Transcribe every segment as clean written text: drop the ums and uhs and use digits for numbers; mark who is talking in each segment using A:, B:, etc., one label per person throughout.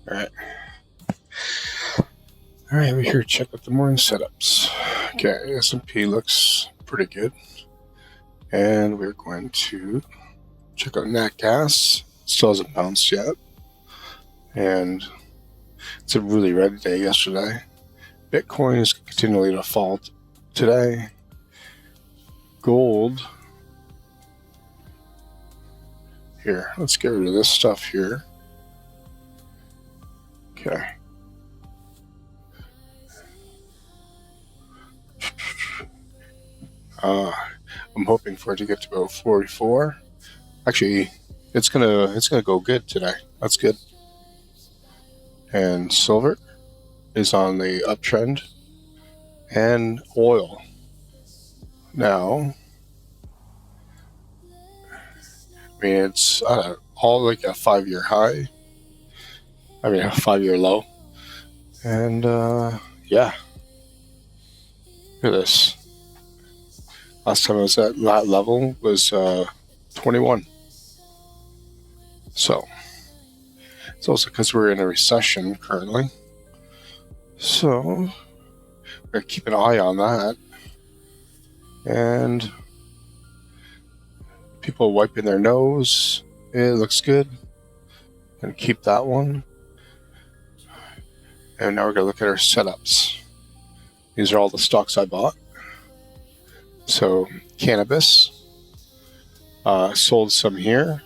A: Alright. Alright, we're here to check out the morning setups. Okay, S&P looks pretty good. And we're going to check out nat gas. Still hasn't bounced yet. And it's a really red day yesterday. Bitcoin is continually to fall today. Gold. Here, let's get rid of this stuff here. Okay. I'm hoping for it to get to about 44. Actually, it's gonna go good today. That's good. And silver is on the uptrend, and oil. Now, I mean, it's all like a 5-year high. I mean, a 5-year low. And yeah, look at this. Last time I was at that level was 21. So it's also because we're in a recession currently. So we're gonna keep an eye on that. And people wiping their nose. It looks good. Gonna keep that one. And now we're gonna look at our setups. These are all the stocks I bought. So cannabis, sold some here.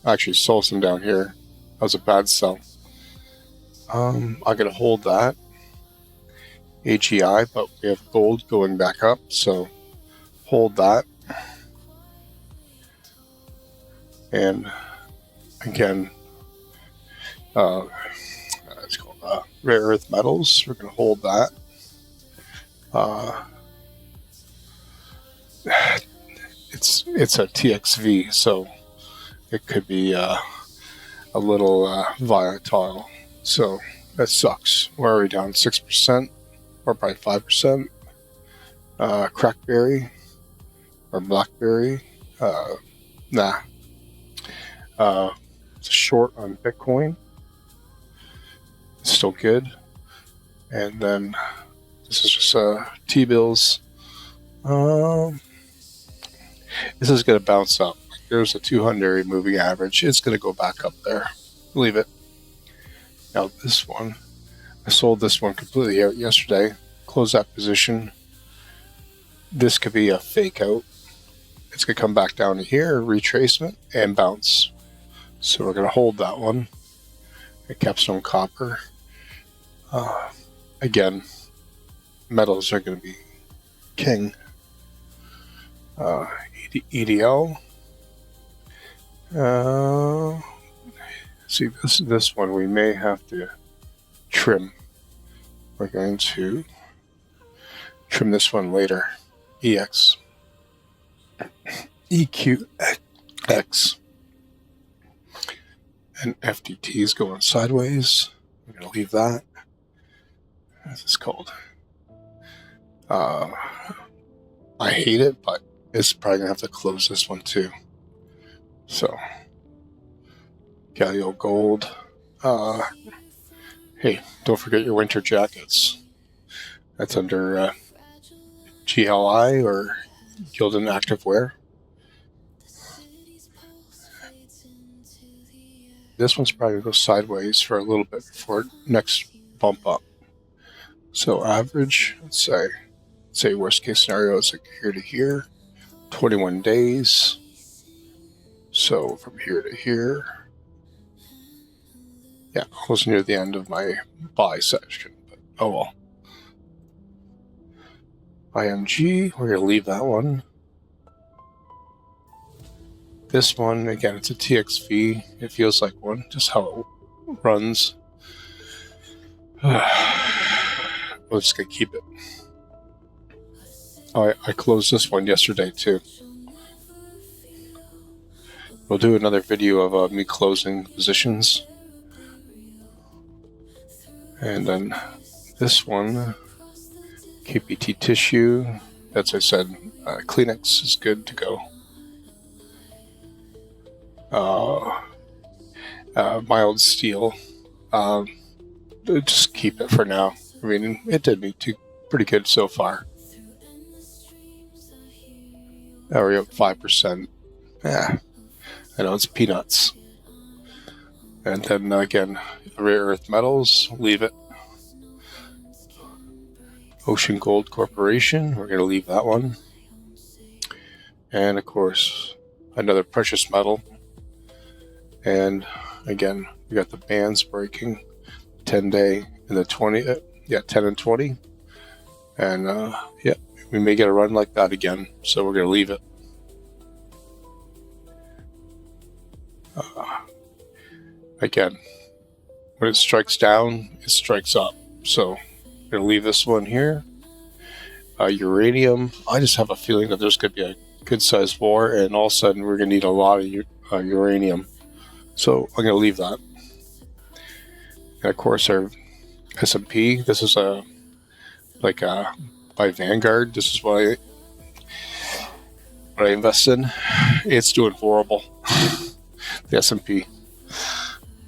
A: Actually sold some down here. That was a bad sell. I'm gonna hold that. AGI, but we have gold going back up, so hold that. And again, it's called rare earth metals. We're gonna hold that. It's a TXV, so it could be a little volatile. So that sucks. We're already down 6%, or probably 5%. Crackberry or blackberry, nah. It's a short on Bitcoin. It's still good. And then this is just T-bills. This is going to bounce up. There's a 200 moving average. It's going to go back up there. Leave it. Now this one, I sold this one completely out yesterday. Close that position. This could be a fake out. It's going to come back down to here, retracement, and bounce. So we're going to hold that one. A Capstone Copper. Again, metals are going to be king. EDL. See, this one we may have to trim. We're going to trim this one later. EX. EQX. And FTT is going sideways. I'm going to leave that. What's this called? I hate it, but it's probably going to have to close this one too. So, Galileo Gold. Hey, don't forget your winter jackets. That's under GLI or Gildan Activewear. This one's probably going to go sideways for a little bit before next bump up. So average, let's say worst case scenario is like here to here, 21 days. So from here to here. Yeah, close near the end of my buy section, but oh well. IMG, we're going to leave that one. This one, again, it's a TXV. It feels like one, just how it runs. We're just going to keep it. Oh, I closed this one yesterday too. We'll do another video of me closing positions. And then this one, KPT Tissue, as I said, Kleenex is good to go. Mild Steel, Just keep it for now. I mean, it did me pretty good so far. Now we're up 5%. Yeah, I know it's peanuts. And then again, rare earth metals, leave it. Ocean Gold Corporation, we're going to leave that one. And of course, another precious metal. And again, we got the bands breaking 10-day and the 20, 10 and 20. And we may get a run like that again, so we're going to leave it. Again, when it strikes down, it strikes up. So I'm going to leave this one here. Uranium, I just have a feeling that there's going to be a good-sized war, and all of a sudden we're going to need a lot of uranium. So I'm going to leave that. And of course, our S&P, this is by Vanguard. This is what I invest in. It's doing horrible, the S&P.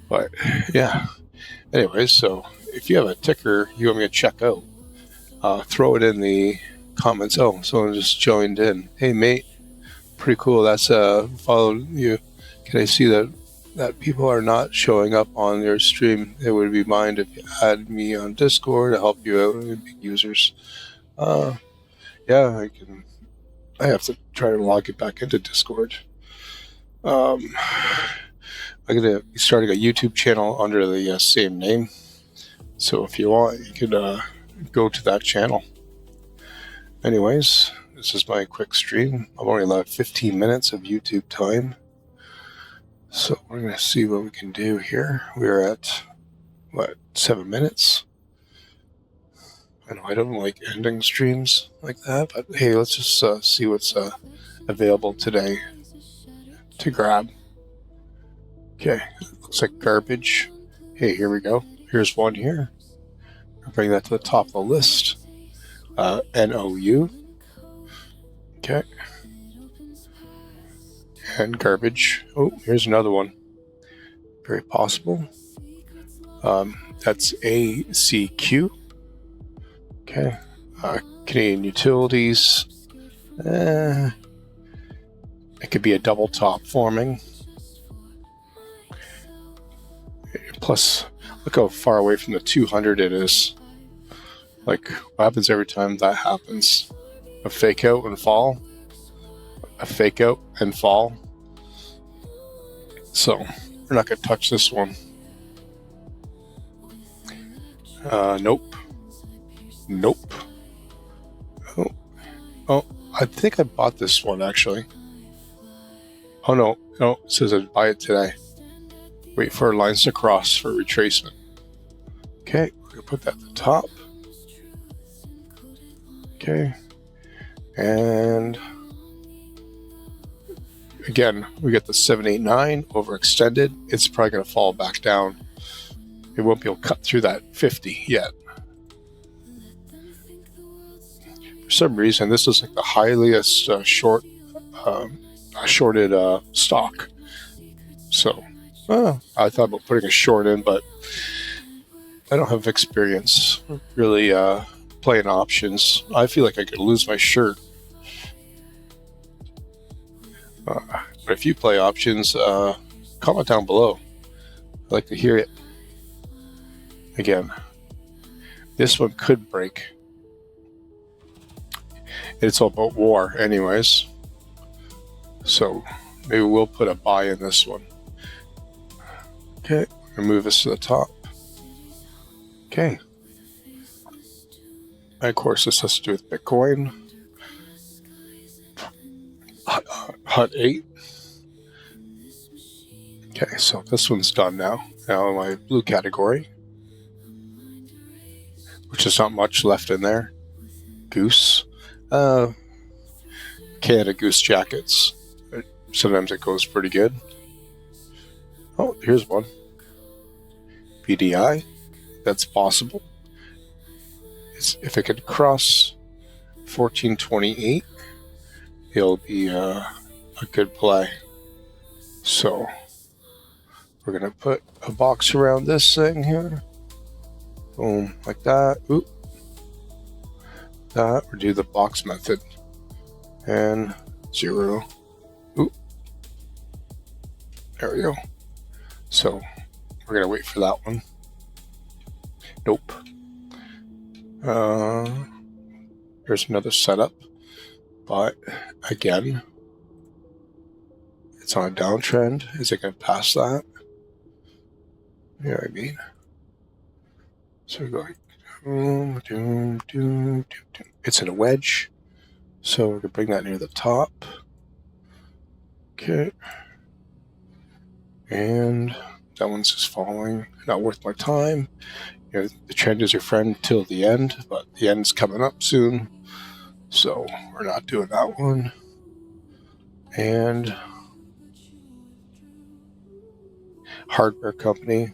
A: But yeah, anyways, so if you have a ticker you want me to check out, throw it in the comments. Oh, someone just joined in. Hey mate, pretty cool. That's followed you. Can I see that people are not showing up on your stream? It would be mind if you add me on Discord to help you out with big users. Yeah, I have to try to log it back into Discord. I'm going to be starting a YouTube channel under the same name. So if you want, you could go to that channel. Anyways, this is my quick stream. I've only allowed 15 minutes of YouTube time. So we're going to see what we can do here. We're at, 7 minutes? I know I don't like ending streams like that, but hey, let's just see what's available today to grab. Okay, looks like garbage. Hey, here we go. Here's one here. I'll bring that to the top of the list. NOU. Okay. And garbage. Oh, here's another one. Very possible. That's ACQ. Okay. Canadian Utilities. It could be a double top forming. Plus, look how far away from the 200 it is. Like, what happens every time that happens? A fake out and fall. A fake out and fall. So, we're not going to touch this one. Nope. Nope. Oh, I think I bought this one, actually. Oh, no, it says I'd buy it today. Wait for lines to cross for retracement. Okay, we're going to put that at the top. Okay. And again, we get the 789 overextended. It's probably going to fall back down. It won't be able to cut through that 50 yet. For some reason, this is like the highest shorted stock. So I thought about putting a short in, but I don't have experience really playing options. I feel like I could lose my shirt. But if you play options, comment down below. I'd like to hear it. Again, this one could break. It's all about war anyways. So maybe we'll put a buy in this one. Okay, we'll move this to the top. Okay. And of course, this has to do with Bitcoin. HUT 8. Okay, so this one's done now. Now in my blue category, which is not much left in there. Goose. Canada Goose jackets. Sometimes it goes pretty good. Oh, here's one. BDI. That's possible. If it could cross 1428, it'll be a good play. So We're going to put a box around this thing here. Boom, like that. Oop. That. Or do the box method. And 0. Oop. There we go. So we're going to wait for that one. Nope. Here's another setup. But again, it's on a downtrend. Is it going to pass that? You know what I mean? So we're going doom, doom, doom, doom, doom. It's in a wedge. So we're going to bring that near the top. Okay. And that one's just falling. Not worth my time. You know, the trend is your friend till the end, but the end's coming up soon. So we're not doing that one. And hardware company.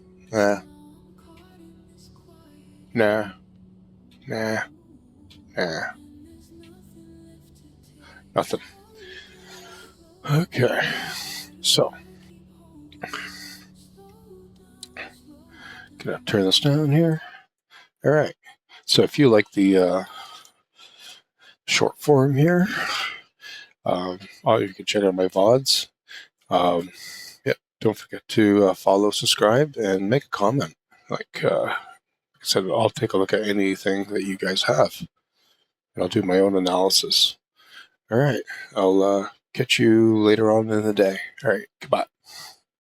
A: Nah. Nothing. Okay. So gonna turn this down here. All right. So if you like the short form here, you can check out my VODs. Don't forget to follow, subscribe, and make a comment. Like I said, I'll take a look at anything that you guys have, and I'll do my own analysis. All right. I'll catch you later on in the day. All right. Goodbye.